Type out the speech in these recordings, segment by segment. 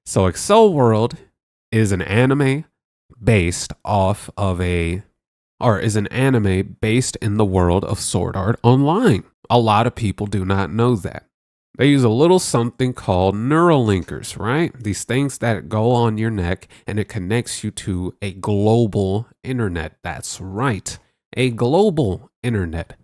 So Accel World is an anime based off of a or is an anime based in the world of Sword Art Online. A lot of people do not know that. They use a little something called neural linkers, right? These things that go on your neck and it connects you to a global internet. That's right, a global internet.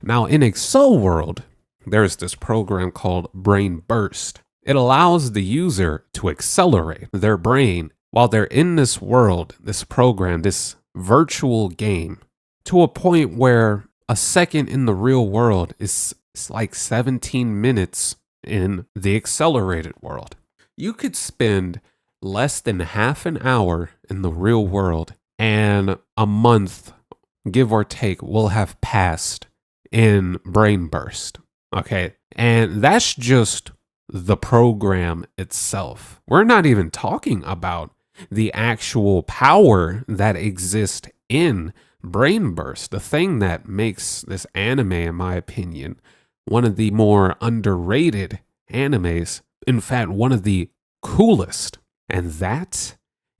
Now, in Accel World, there's this program called Brain Burst. It allows the user to accelerate their brain while they're in this world, this program, this virtual game, to a point where a second in the real world is like 17 minutes in the accelerated world. You could spend less than half an hour in the real world, and a month, give or take, will have passed in Brain Burst. Okay. And that's just the program itself. We're not even talking about the actual power that exists in Brain Burst, the thing that makes this anime, in my opinion, one of the more underrated animes. In fact, one of the coolest. And that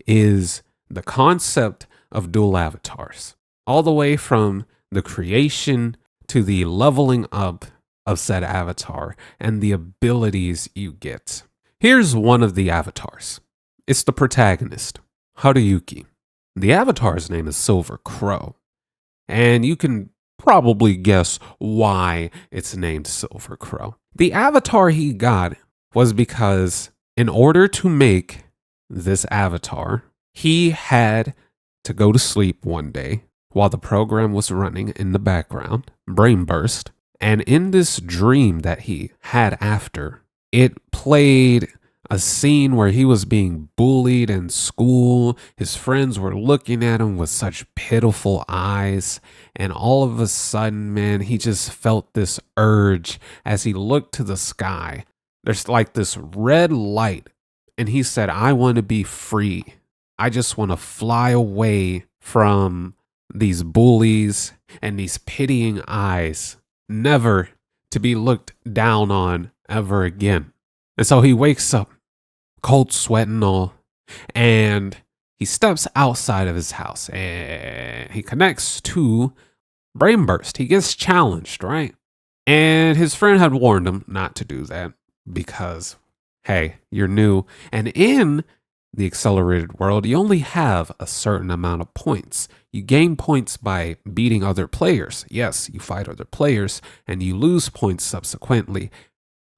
is the concept of dual avatars. All the way from the creation to the leveling up of said avatar and the abilities you get. Here's one of the avatars. It's the protagonist, Haruyuki. The avatar's name is Silver Crow. And you can probably guess why it's named Silver Crow. The avatar he got was because in order to make this avatar, he had to go to sleep one day while the program was running in the background, Brain Burst. And in this dream that he had after, it played a scene where he was being bullied in school. His friends were looking at him with such pitiful eyes. And all of a sudden, man, he just felt this urge as he looked to the sky. There's like this red light. And he said, I want to be free. I just want to fly away from these bullies and these pitying eyes, never to be looked down on ever again. And so he wakes up, cold sweat and all, and he steps outside of his house and he connects to Brain Burst. He gets challenged, right? And his friend had warned him not to do that because, hey, you're new. And in the accelerated world, you only have a certain amount of points. You gain points by beating other players. Yes, you fight other players and you lose points subsequently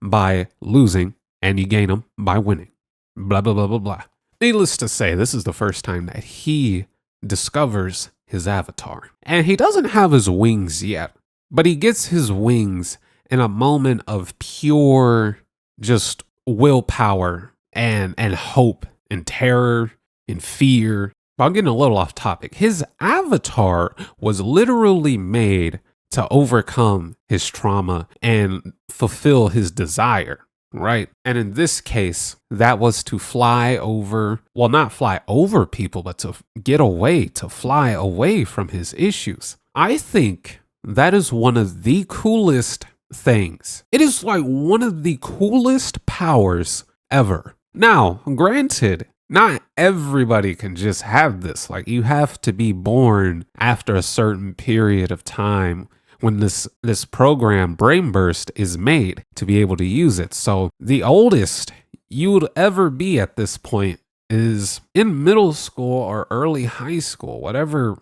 by losing, and you gain them by winning. Blah, blah, blah, blah, blah. Needless to say, this is the first time that he discovers his avatar. And he doesn't have his wings yet, but he gets his wings in a moment of pure just willpower and hope and terror and fear. But I'm getting a little off topic. His avatar was literally made to overcome his trauma and fulfill his desire, right? And in this case, that was to fly over, well, not fly over people, but to get away, to fly away from his issues. I think that is one of the coolest things. It is like one of the coolest powers ever. Now, granted, not everybody can just have this. Like, you have to be born after a certain period of time when this program, Brain Burst, is made to be able to use it. So the oldest you would ever be at this point is in middle school or early high school, whatever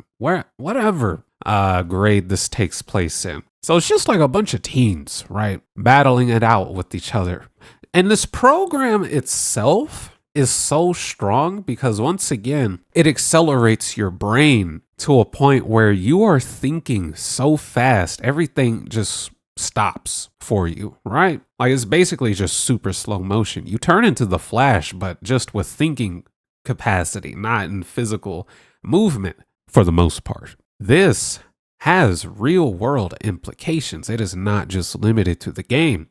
grade this takes place in. So it's just like a bunch of teens, right? Battling it out with each other. And this program itself is so strong because, once again, it accelerates your brain to a point where you are thinking so fast, everything just stops for you, right? Like, it's basically just super slow motion. You turn into the Flash, but just with thinking capacity, not in physical movement for the most part. This has real world implications. It is not just limited to the game.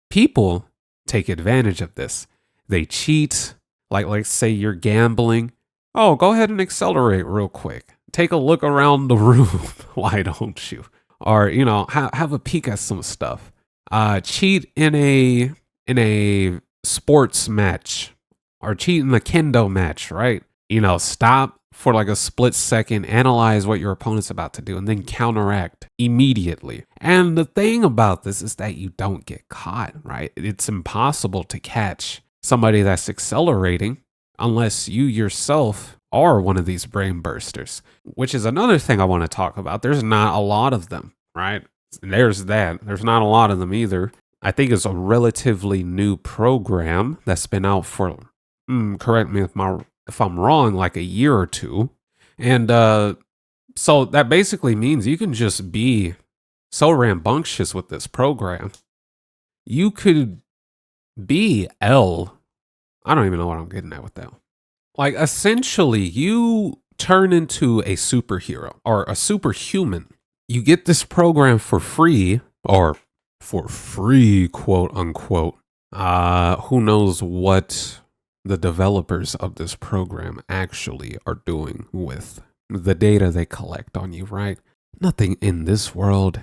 People take advantage of this. They cheat. Like say you're gambling. Oh, go ahead and accelerate real quick. Take a look around the room. Why don't you? Or, have a peek at some stuff. Cheat in a sports match or cheating a kendo match, right? You know, stop for like a split second, analyze what your opponent's about to do, and then counteract immediately. And the thing about this is that you don't get caught, right? It's impossible to catch somebody that's accelerating unless you yourself are one of these brain bursters, which is another thing I want to talk about. There's not a lot of them, right? There's that. There's not a lot of them either. I think it's a relatively new program that's been out for, correct me if I'm wrong, like a year or two. And so that basically means you can just be so rambunctious with this program. You could be L. I don't even know what I'm getting at with that. Like, essentially, you turn into a superhero or a superhuman. You get this program for free, or for free, quote unquote. Who knows what the developers of this program actually are doing with the data they collect on you, right? Nothing in this world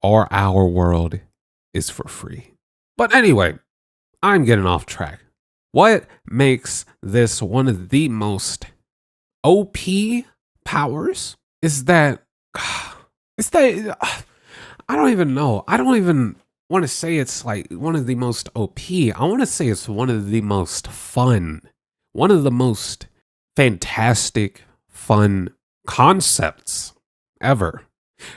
or our world is for free. But anyway, I'm getting off track. What makes this one of the most OP powers is that I don't even know. I don't even want to say it's like one of the most OP. I want to say it's one of the most fun, one of the most fantastic, fun concepts ever.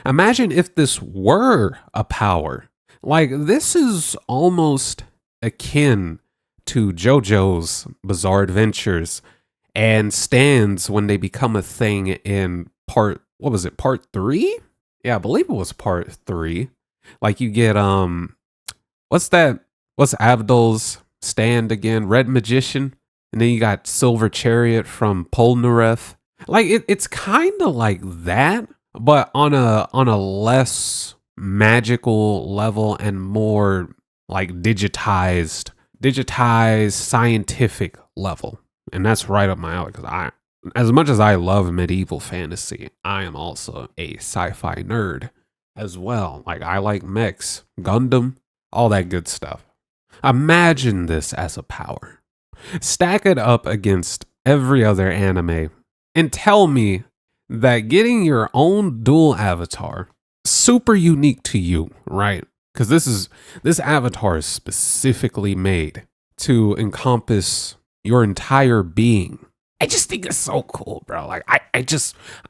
Imagine if this were a power. Like, this is almost akin to JoJo's Bizarre Adventures and stands when they become a thing in part 3? Yeah, I believe it was part 3. Like, you get what's Abdul's stand again? Red Magician, and then you got Silver Chariot from Polnareff. Like, it's kind of like that, but on a less magical level and more like digitized scientific level. And that's right up my alley, because as much as I love medieval fantasy, I am also a sci-fi nerd as well. Like, I like mechs, Gundam, all that good stuff. Imagine this as a power. Stack it up against every other anime and tell me that getting your own dual avatar, super unique to you, right? Because this avatar is specifically made to encompass your entire being. I just think it's so cool, bro. Like,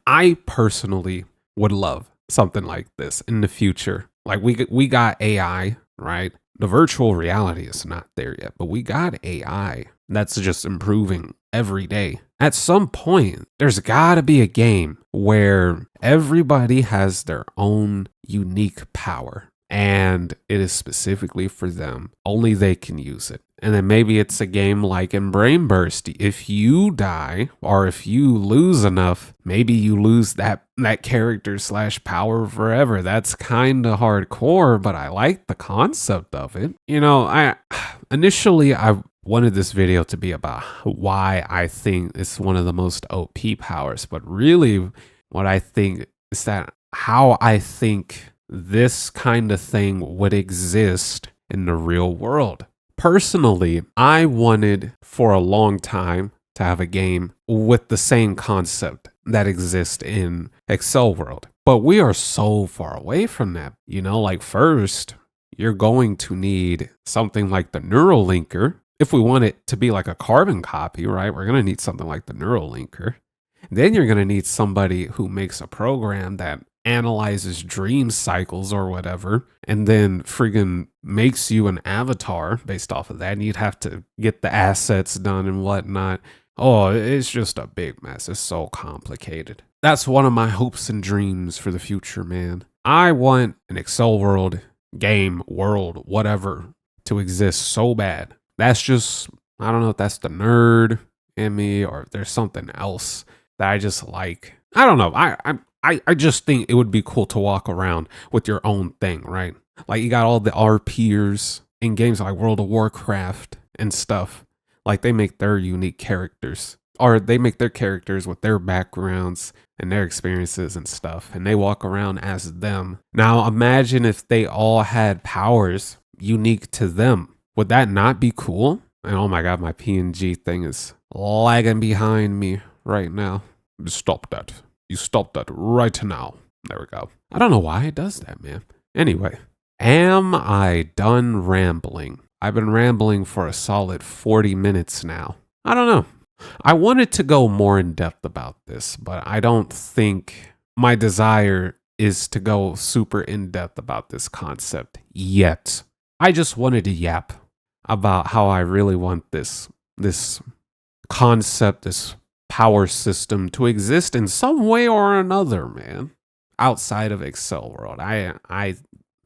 I personally would love something like this in the future. Like, we got AI, right? The virtual reality is not there yet, but we got AI that's just improving every day. At some point, there's gotta be a game where everybody has their own unique power, and it is specifically for them. Only they can use it. And then maybe it's a game like in Brain Burst. If you die or if you lose enough, maybe you lose that character / power forever. That's kind of hardcore, but I like the concept of it. You know, I wanted this video to be about why I think it's one of the most OP powers, but really what I think is that how I think this kind of thing would exist in the real world. Personally, I wanted for a long time to have a game with the same concept that exists in Accel World. But we are so far away from that. You know, like, first, you're going to need something like the neural linker. If we want it to be like a carbon copy, right, we're going to need something like the neural linker. Then you're going to need somebody who makes a program that analyzes dream cycles or whatever, and then friggin' makes you an avatar based off of that. And you'd have to get the assets done and whatnot. Oh, it's just a big mess. It's so complicated. That's one of my hopes and dreams for the future, man. I want an Accel World game, world, whatever, to exist so bad. That's just, I don't know if that's the nerd in me or if there's something else that I just like. I don't know. I just think it would be cool to walk around with your own thing, right? Like, you got all the RPers in games like World of Warcraft and stuff. Like, they make their unique characters, or they make their characters with their backgrounds and their experiences and stuff, and they walk around as them. Now, imagine if they all had powers unique to them. Would that not be cool? And oh my God, my PNG thing is lagging behind me right now. Stop that. You stop that right now. There we go. I don't know why it does that, man. Anyway, am I done rambling? I've been rambling for a solid 40 minutes now. I don't know. I wanted to go more in depth about this, but I don't think my desire is to go super in depth about this concept yet. I just wanted to yap about how I really want this concept, this power system to exist in some way or another, man. Outside of Accel World, I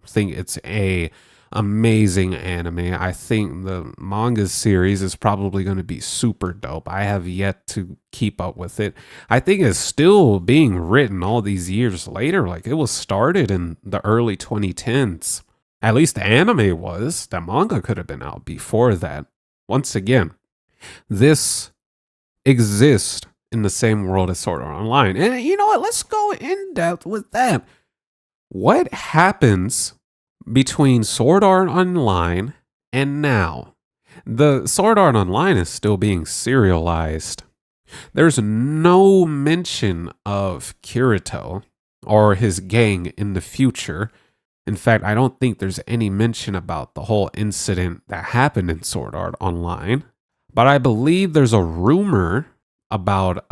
think it's a amazing anime. I think the manga series is probably going to be super dope. I have yet to keep up with it. I think it's still being written all these years later. Like, it was started in the early 2010s. At least the anime was. The manga could have been out before that. Once again, this exists in the same world as Sword Art Online. And you know what? Let's go in depth with that. What happens between Sword Art Online and now? The Sword Art Online is still being serialized. There's no mention of Kirito or his gang in the future. In fact, I don't think there's any mention about the whole incident that happened in Sword Art Online. But I believe there's a rumor about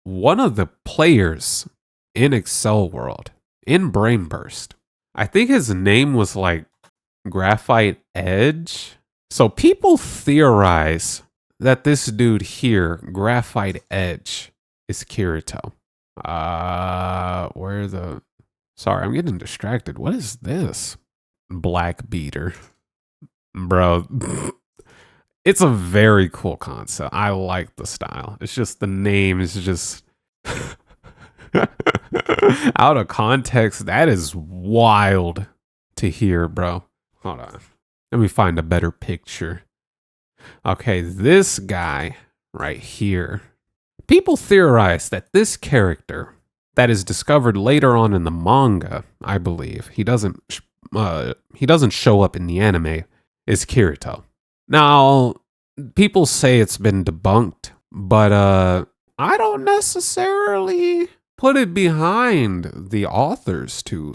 one of the players in Accel World, in Brain Burst. I think his name was like Graphite Edge. So people theorize that this dude here, Graphite Edge, is Kirito. Sorry, I'm getting distracted. What is this? Black Beater. Bro, it's a very cool concept. I like the style. It's just the name is just out of context. That is wild to hear, bro. Hold on. Let me find a better picture. Okay, this guy right here. People theorize that this character that is discovered later on in the manga, I believe, he doesn't show up in the anime, is Kirito. Now, people say it's been debunked, but I don't necessarily put it behind the authors to,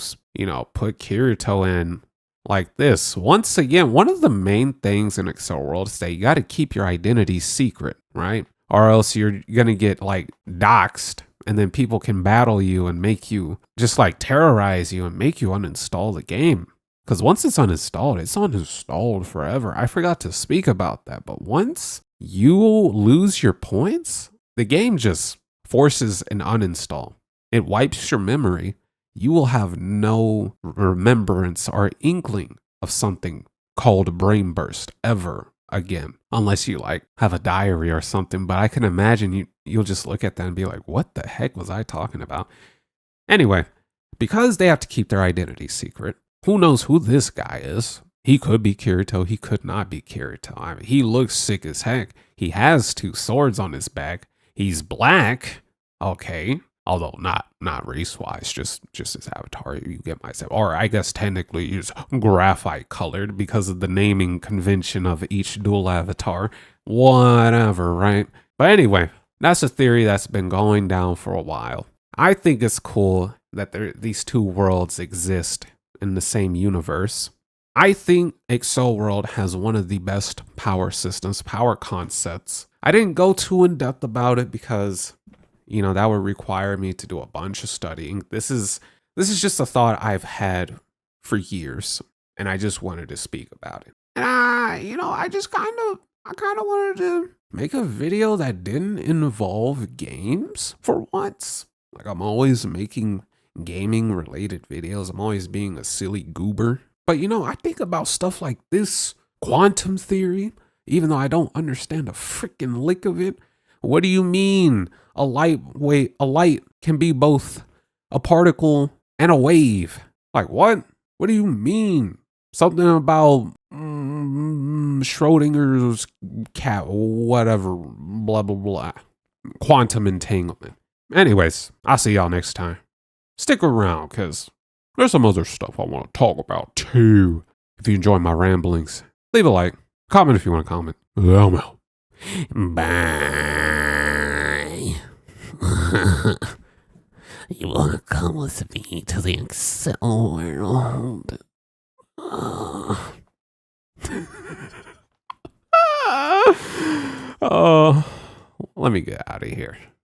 put Kirito in like this. Once again, one of the main things in Accel World is that you got to keep your identity secret, right? Or else you're going to get like doxxed, and then people can battle you and make you just like terrorize you and make you uninstall the game. Because once it's uninstalled forever. I forgot to speak about that. But once you lose your points, the game just forces an uninstall. It wipes your memory. You will have no remembrance or inkling of something called Brain Burst ever again. Unless you like have a diary or something. But I can imagine you'll just look at that and be like, what the heck was I talking about? Anyway, because they have to keep their identity secret, who knows who this guy is? He could be Kirito. He could not be Kirito. I mean, he looks sick as heck. He has 2 swords on his back. He's black. Okay. Although not race-wise, just his avatar. You get myself. Or I guess technically he's graphite colored because of the naming convention of each dual avatar. Whatever, right? But anyway, that's a theory that's been going down for a while. I think it's cool that these 2 worlds exist in the same universe. I think Accel World has one of the best power systems, power concepts. I didn't go too in depth about it because, that would require me to do a bunch of studying. This is just a thought I've had for years, and I just wanted to speak about it. And I kind of wanted to make a video that didn't involve games for once. Like, I'm always making gaming related videos. I'm always being a silly goober. But I think about stuff like this, quantum theory, even though I don't understand a freaking lick of it. What do you mean a light can be both a particle and a wave? Like, what? What do you mean? Something about Schrodinger's cat, whatever, blah, blah, blah. Quantum entanglement. Anyways, I'll see y'all next time. Stick around, because there's some other stuff I want to talk about too. If you enjoy my ramblings, leave a like, comment if you want to comment. I'm out. Bye. You wanna come with me to the Accel World? Oh, let me get out of here.